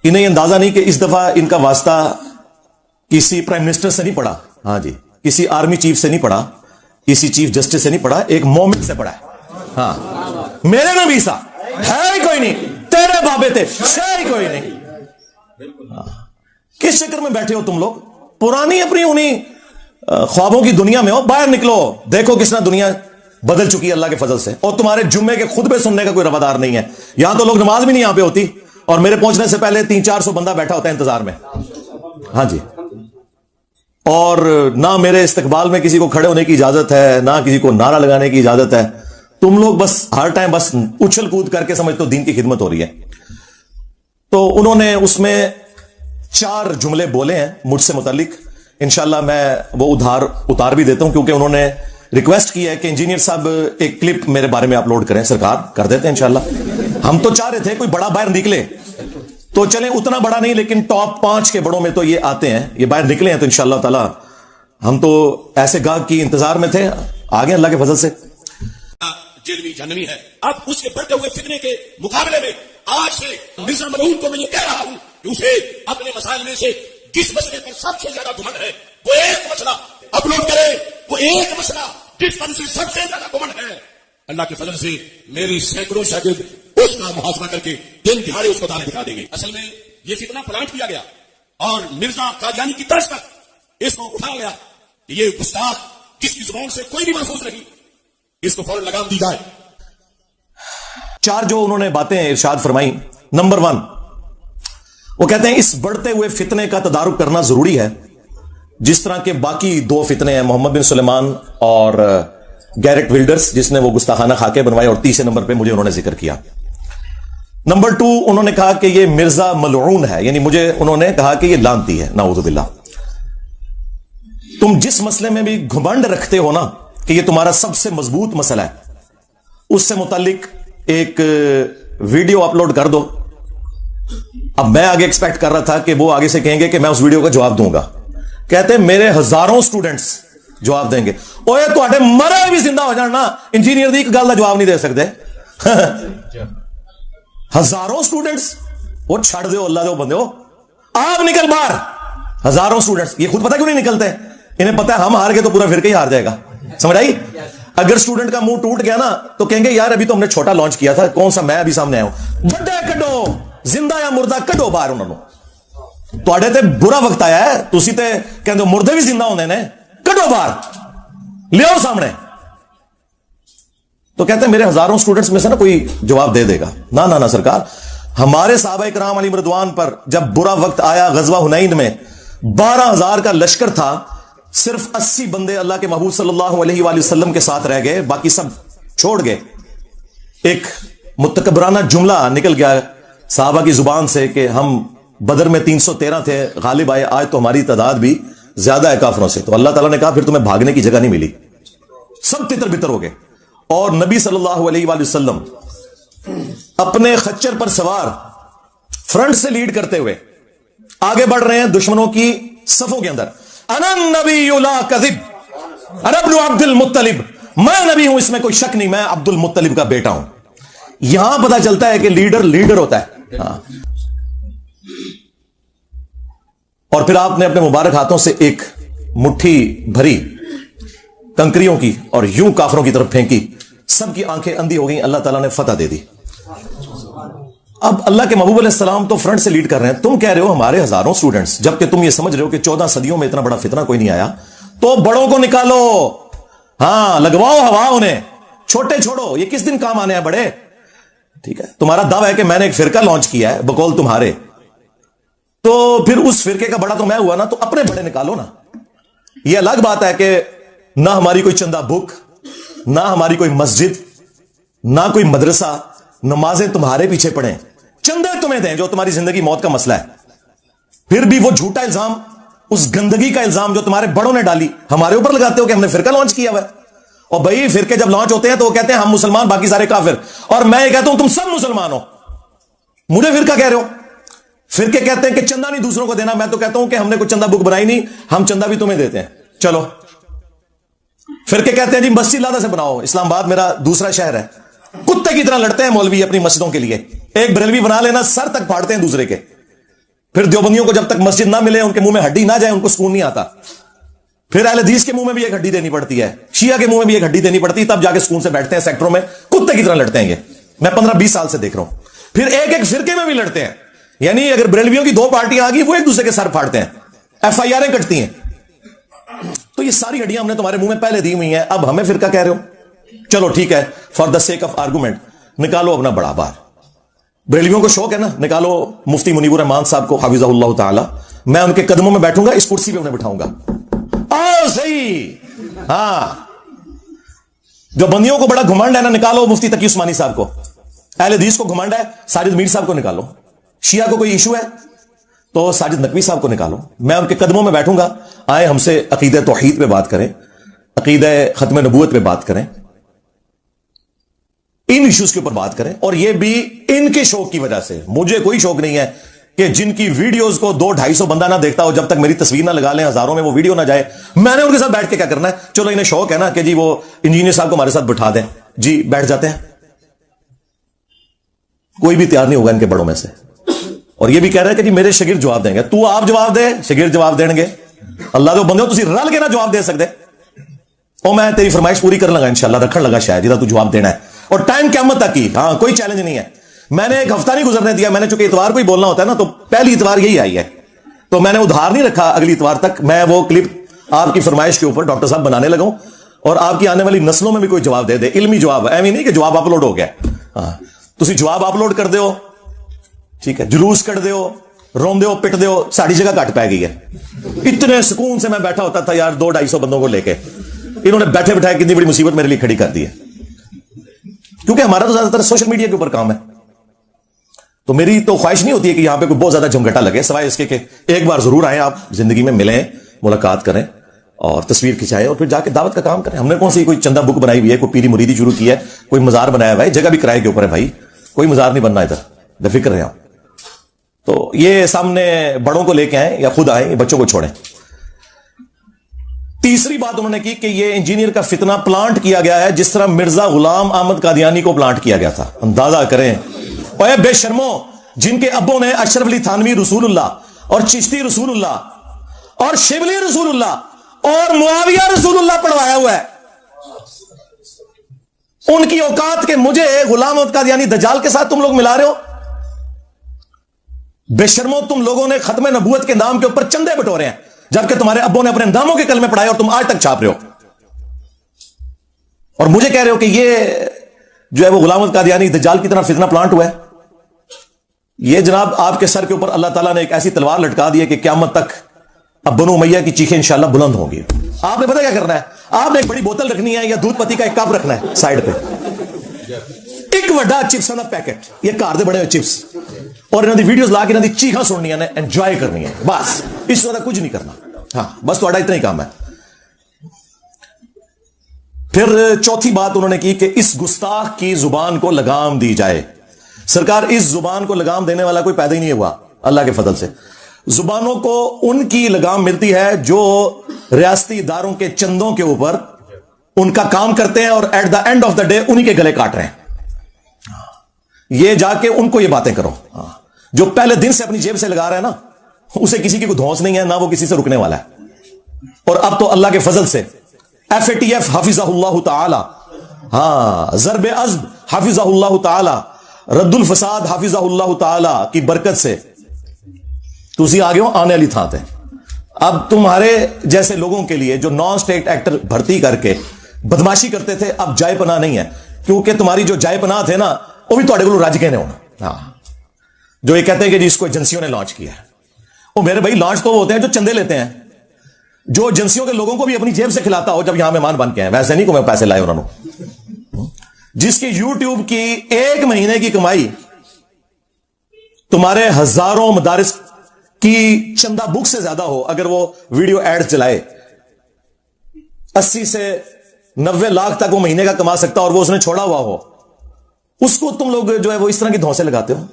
انہیں اندازہ نہیں کہ اس دفعہ ان کا واسطہ کسی پرائم منسٹر سے نہیں پڑا, ہاں جی, کسی آرمی چیف سے نہیں پڑا, کسی چیف جسٹس سے نہیں پڑا, ایک مومن سے پڑا ہے. ہاں, میرے میں بھی سا ہے ہی کوئی نہیں, تیرے بابے تھے ہے ہی کوئی نہیں. کس چکر میں بیٹھے ہو تم لوگ؟ پرانی اپنی انہیں خوابوں کی دنیا میں ہو. باہر نکلو, دیکھو کس طرح دنیا بدل چکی ہے اللہ کے فضل سے. اور تمہارے جمعے کے خطبے سننے کا کوئی روادار نہیں ہے. یہاں تو لوگ نماز بھی نہیں یہاں پہ ہوتی, اور میرے پہنچنے سے پہلے 300-400 بندہ بیٹھا ہوتا ہے انتظار میں. ہاں جی, اور نہ میرے استقبال میں کسی کو کھڑے ہونے کی اجازت ہے, نہ کسی کو نعرہ لگانے کی اجازت ہے. تم لوگ بس ہر ٹائم بس اچھل کود کر کے سمجھتے ہو دین کی خدمت ہو رہی ہے. تو انہوں نے اس میں 4 جملے بولے ہیں مجھ سے متعلق. انشاءاللہ میں وہ اتار بھی دیتا ہوں, کیونکہ انہوں نے ریکویسٹ کی ہے کہ انجینئر صاحب ایک کلپ میرے بارے میں اپلوڈ کریں. سرکار کر دیتے ہیں انشاءاللہ. ہم تو چاہ رہے تھے کوئی بڑا باہر نکلے, تو چلیں اتنا بڑا نہیں لیکن ٹاپ 5 کے بڑوں میں تو یہ آتے ہیں, یہ باہر نکلے ہیں. تو انشاءاللہ تعالی ہم تو ایسے گاہ کی انتظار میں تھے, آگے اللہ کے فضل سے. جلوی جہنمی ہے. اب اس کے بڑھتے ہوئے فتنے کے مقابلے میں آج سے مرزا ملعون کو میں یہ کہہ رہا ہوں کہ اسے اپنے مسائل میں سے جس مسئلے پر سب سے زیادہ گھمنڈ ہے وہ ایک مسئلہ اپلوڈ کرے, وہ ایک مسئلہ جس پر اسے سب سے زیادہ گھمنڈ ہے. اللہ کے فضل سے میری سینکڑوں شاگرد اس کا محاصرہ کر کے دن دہاڑے اس کو دانے دکھا دیں گے. اصل میں یہ فتنہ پلانٹ کیا گیا اور مرزا قادیانی کی طرز تک اس کو اٹھا گیا کہ یہ گستاخ جس کی زبان سے کوئی بھی محفوظ نہیں, اس کو فوراً لگام دی جائے. 4 جو انہوں نے باتیں ارشاد فرمائی. نمبر 1, وہ کہتے ہیں اس بڑھتے ہوئے فتنے کا تدارک کرنا ضروری ہے, جس طرح کے باقی 2 فتنے ہیں, محمد بن سلیمان اور گیرٹ ولڈرز جس نے وہ گستاخانہ خاکے بنوائے, اور تیسرے نمبر پہ مجھے انہوں نے ذکر کیا. نمبر 2, انہوں نے کہا کہ یہ مرزا ملعون ہے, یعنی مجھے انہوں نے کہا کہ یہ لعنتی ہے, نعوذ باللہ. تم جس مسئلے میں بھی گھمنڈ رکھتے ہو نا کہ یہ تمہارا سب سے مضبوط مسئلہ ہے, اس سے متعلق ایک ویڈیو اپلوڈ کر دو. اب میں آگے ایکسپیکٹ کر رہا تھا کہ وہ آگے سے کہیں گے کہ میں اس ویڈیو کا جواب دوں گا. کہتے ہیں میرے ہزاروں سٹوڈنٹس جواب دیں گے. اوے تواڈے مرے بھی زندہ ہو جان نا, انجینئر دی ایک گل دا جواب نہیں دے سکتے. ہزاروں سٹوڈنٹس, وہ چھڑ دو اللہ دے بندے ہو, آپ نکل باہر. ہزاروں سٹوڈنٹس, یہ خود پتہ کیوں نہیں نکلتے؟ انہیں پتہ ہے ہم ہار گئے تو پورا فرقہ ہی ہار جائے گا. سمجھ آئی؟ اگر سٹوڈنٹ کا منہ ٹوٹ گیا نا تو کہیں گے یار ابھی تو ہم نے چھوٹا لانچ کیا تھا, کون سا میں ابھی سامنے آیا ہوں. بڑے کڈو, زندہ یا مردہ کڈو باہر. انہوں نے تواڈے تے برا وقت آیا ہے, تسی تے کہندے مردے بھی زندہ ہوندے نے, کڈو باہر, لیاؤ سامنے. تو کہتے ہیں میرے ہزاروں سٹوڈنٹس میں سے نا کوئی جواب دے دے گا. نہ سرکار, ہمارے صحابہ کرام علیہ رضوان پر جب برا وقت آیا غزوہ حنین میں 12,000 کا لشکر تھا, صرف 80 بندے اللہ کے محبوب صلی اللہ علیہ وآلہ وسلم کے ساتھ رہ گئے, باقی سب چھوڑ گئے. ایک متکبرانہ جملہ نکل گیا صحابہ کی زبان سے کہ ہم بدر میں 313 تھے, غالب آئے, آج تو ہماری تعداد بھی زیادہ ہے کافروں سے. تو اللہ تعالیٰ نے کہا پھر تمہیں بھاگنے کی جگہ نہیں ملی, سب تتر بتر ہو گئے. اور نبی صلی اللہ علیہ وآلہ وسلم اپنے خچر پر سوار فرنٹ سے لیڈ کرتے ہوئے آگے بڑھ رہے ہیں دشمنوں کی صفوں کے اندر. انا النبی لا کذب انا ابن عبد المطلب, میں نبی ہوں اس میں کوئی شک نہیں, میں عبد المطلب کا بیٹا ہوں. یہاں پتہ چلتا ہے کہ لیڈر ہوتا ہے. اور پھر آپ نے اپنے مبارک ہاتھوں سے ایک مٹھی بھری کنکریوں کی اور یوں کافروں کی طرف پھینکی, سب کی آنکھیں اندھی ہو گئیں, اللہ تعالیٰ نے فتح دے دی. اب اللہ کے محبوب علیہ السلام تو فرنٹ سے لیڈ کر رہے ہیں, تم کہہ رہے ہو ہمارے ہزاروں سٹوڈنٹس, جبکہ تم یہ سمجھ رہے ہو کہ 14 صدیوں میں اتنا بڑا فتنہ کوئی نہیں آیا. تو بڑوں کو نکالو, ہاں لگواؤ ہوا انہیں, چھوٹے چھوڑو, یہ کس دن کام آنے ہیں بڑے. ٹھیک ہے, تمہارا دعویٰ ہے کہ میں نے ایک فرقہ لانچ کیا ہے بقول تمہارے, تو پھر اس فرقے کا بڑا تو میں ہوا نا, تو اپنے بڑے نکالو نا. یہ الگ بات ہے کہ نہ ہماری کوئی چندہ بک, نہ ہماری کوئی مسجد, نہ کوئی مدرسہ, نمازیں تمہارے پیچھے پڑھیں, چندے تمہیں دیں جو تمہاری زندگی موت کا مسئلہ ہے. پھر بھی وہ جھوٹا الزام, اس گندگی کا الزام جو تمہارے بڑوں نے ڈالی ہمارے اوپر لگاتے ہو کہ ہم نے فرقہ لانچ کیا ہوا ہے. اور بھائی فرقے جب لانچ ہوتے ہیں تو وہ کہتے ہیں ہم مسلمان باقی سارے کافر, اور میں یہ کہتا ہوں تم سب مسلمان ہو, مجھے فرقہ کہہ رہے ہو. فرقے کہتے ہیں کہ چندہ نہیں دوسروں کو دینا, میں تو کہتا ہوں کہ ہم نے کوئی چندہ بک بنائی نہیں, ہم چندہ بھی تمہیں دیتے ہیں, چلو. فرقے کہتے ہیں جی مسجد لادہ سے بناؤ, اسلام آباد میرا دوسرا شہر ہے, کتے کی طرح لڑتے ہیں مولوی اپنی مسجدوں کے لیے, ایک بریلوی بنا لینا سر تک پھاڑتے ہیں دوسرے کے. फिर देवबंदियों को जब तक मस्जिद ना मिले, उनके मुंह में हड्डी ना जाए, उनको सुकून नहीं आता। फिर अहले हदीस के मुंह में भी एक हड्डी देनी पड़ती है, शिया के मुंह में भी एक हड्डी देनी पड़ती है, तब जाके सुकून से बैठते हैं। सेक्टरों में कुत्ते की तरह लड़ते हैं ये, मैं 15-20 साल से देख रहा हूं। फिर एक एक फिरके में भी लड़ते हैं, यानी अगर बरेलवियों की 2 पार्टियां आ गई, वो एक दूसरे के सर फाड़ते हैं, FIR कटती हैं। तो ये सारी हड्डियां हमने तुम्हारे मुंह में पहले दी हुई हैं, अब हमें फिरका कह रहे हो? चलो ठीक है, for the sake of argument निकालो अपना बड़ा बार। बरेलवियों को शौक है ना, निकालो मुफ्ती मुनीबुर रहमान साहब को हाफिज़हुल्लाह ताला, मैं उनके कदमों में बैठूंगा, इस कुर्सी पे उन्हें बिठाऊंगा। आओ सही। हाँ, जो बंदियों को बड़ा घुमंड है ना, निकालो मुफ्ती तकी उस्मानी साहब को। अहले हदीस को घुमंड है, साजिद मीर साहब को निकालो। शिया को कोई इशू है तो साजिद नकवी साहब को निकालो, मैं उनके कदमों में बैठूंगा। आए हमसे अकीदे तौहीद पे बात करें, अकीदे खत्म नबूवत पे बात करें, इन इश्यूज के ऊपर बात करें। और ये भी इनके शौक की वजह से। मुझे कोई शौक नहीं है कि जिनकी वीडियोस को 200-250 बंदा ना देखता हो, जब तक मेरी तस्वीर ना लगा लें, हजारों में वो वीडियो ना जाए, मैंने उनके साथ बैठ के क्या करना है? चलो इन्हें शौक है ना कि जी वो इंजीनियर साहब को हमारे साथ बिठा दें, जी बैठ जाते हैं। कोई भी तैयार नहीं होगा इनके बड़ों में से। और ये भी कह रहे हैं कि जी मेरे शागिर्द जवाब देंगे। तू आप जवाब दे, शागिर्द जवाब देंगे? अल्लाह दे बंदे हो, तुसी रल के ना जवाब दे सकते? और मैं तेरी फरमाइश पूरी कर लगा इंशाल्लाह, रखन लगा शायद जिदा तू जवाब देना है, और टाइम क़यामत तक की। हाँ, कोई चैलेंज नहीं है। मैंने एक हफ्ता नहीं गुजरने दिया। मैंने चूंकि इतवार को ही बोलना होता है ना, तो पहली इतवार यही आई है, तो मैंने उधार नहीं रखा अगली इतवार तक। मैं वो क्लिप आपकी फरमाइश के ऊपर डॉक्टर साहब बनाने लगा, और आपकी आने वाली नस्लों में भी कोई जवाब दे दे, इल्मी जवाब, एवं नहीं कि जवाब अपलोड हो गया। हाँ, तुसी जवाब अपलोड कर दो, ठीक है, जुलूस कट दो, रोंदे हो, पिट दो, साड़ी जगह घट पै गई है। इतने सुकून से मैं बैठा होता था यार 200-250 बंदों को लेके, इन्होंने बैठे बैठाए कितनी बड़ी मुसीबत मेरे लिए खड़ी कर दी है। क्योंकि हमारा तो ज्यादातर सोशल मीडिया के ऊपर काम है, तो मेरी तो ख्वाहिश नहीं होती है कि यहां पे कोई बहुत ज्यादा झमघटा लगे, सिवाय इसके कि एक बार जरूर आए, आप जिंदगी में मिलें, मुलाकात करें और तस्वीर खिंचाएं, और फिर जाके दावत का काम करें। हमने कौन सी कोई चंदा बुक बनाई हुई है, कोई पीरी मुरीदी शुरू की है, कोई मजार बनाया हुआ है? जगह भी किराए के ऊपर है भाई, कोई मजार नहीं बनना इधर, बेफिक्र रहे आप। तो ये सामने बड़ों को लेके आए या खुद आए, बच्चों को छोड़ें। तीसरी बात उन्होंने की कि ये इंजीनियर का फितना प्लांट किया गया है जिस तरह मिर्जा गुलाम अहमद कादियानी को प्लांट किया गया था। अंदाजा करें, ओए बेशर्मो, जिनके अब्बों ने अशरफ अली थानवी रसूलुल्लाह और चिश्ती रसूलुल्लाह और शिबली रसूलुल्लाह और मुआविया रसूलुल्लाह पढ़वाया हुआ है, उनकी औकात के मुझे गुलाम अहमद कादियानी दज्जाल के साथ तुम लोग मिला रहे हो। बेशर्मो, तुम लोगों ने खत्म नबूवत के नाम के ऊपर चंदे बटोरे हैं, जबकि तुम्हारे अब्बों ने अपने नामों के कलमे पढ़ाए और तुम आज तक छाप रहे हो, और मुझे कह रहे हो कि ये जो है वो गुलाम अहमद कादियानी दज्जाल की तरह फितना प्लांट हुआ है। ये जनाब आपके सर के ऊपर अल्लाह ताला ने एक ऐसी तलवार लटका दी है कि क़यामत तक अब बनु उमैया की चीखें इंशाअल्लाह बुलंद होंगी। आपने पता क्या करना है? आपने एक बड़ी बोतल रखनी है या दूध पत्ती का एक कप रखना है साइड पे, एक वड्डा चिप्स का पैकेट, ये घर दे बड़े हुए चिप्स, और इन्होंने वीडियोस ला के इन्होंने चीखा सुननी है, एंजॉय करनी है, बस इस ज्यादा कुछ नहीं करना। हाँ, बस थोड़ा इतना ही काम है। फिर चौथी बात उन्होंने की कि इस गुस्ताख की जुबान को लगाम दी जाए। सरकार, इस जुबान को लगाम देने वाला कोई पैदा ही नहीं हुआ अल्लाह के फजल से। जुबानों को उनकी लगाम मिलती है जो रियासती इदारों के चंदों के ऊपर उनका काम करते हैं, और at the end of the day उन्हीं के गले काट रहे हैं। ये जाके उनको ये बातें करो। जो पहले दिन से अपनी जेब से लगा रहा है ना, उसे किसी की कोई धौंस नहीं है, ना वो किसी से रुकने वाला है। और अब तो अल्लाह के फजल से FATF हाफिज़हुल्लाह ताला, ज़रबे अज़्ब हाफिज़हुल्लाह ताला, रद्दुल फसाद हाफिज़हुल्लाह ताला की बरकत से तुसी आ गए हो आने वाली थां ते। अब तुम्हारे जैसे लोगों के लिए जो नॉन स्टेट एक्टर भर्ती करके बदमाशी करते थे, अब जाय पनाह नहीं है, क्योंकि तुम्हारी जो जाय पनाह थे ना, वो भी थोड़े को रज गए ने होना। जो ये कहते हैं कि जिसको एजेंसियों ने लॉन्च किया है, वो मेरे भाई लॉन्च तो वो होते हैं जो चंदे लेते हैं, जो एजेंसियों के लोगों को भी अपनी जेब से खिलाता हो जब यहां मेहमान बन के हैं, वैसे नहीं को मैं पैसे लाए उन्होंने। जिसकी यूट्यूब की एक महीने की कमाई तुम्हारे हजारों मदारिस की चंदा बुक से ज्यादा हो, अगर वो वीडियो एड्स चलाए, 80 से 90 लाख तक वो महीने का कमा सकता, और वो उसने छोड़ा हुआ हो, उसको तुम लोग जो है वो इस तरह की धौंसे लगाते हो।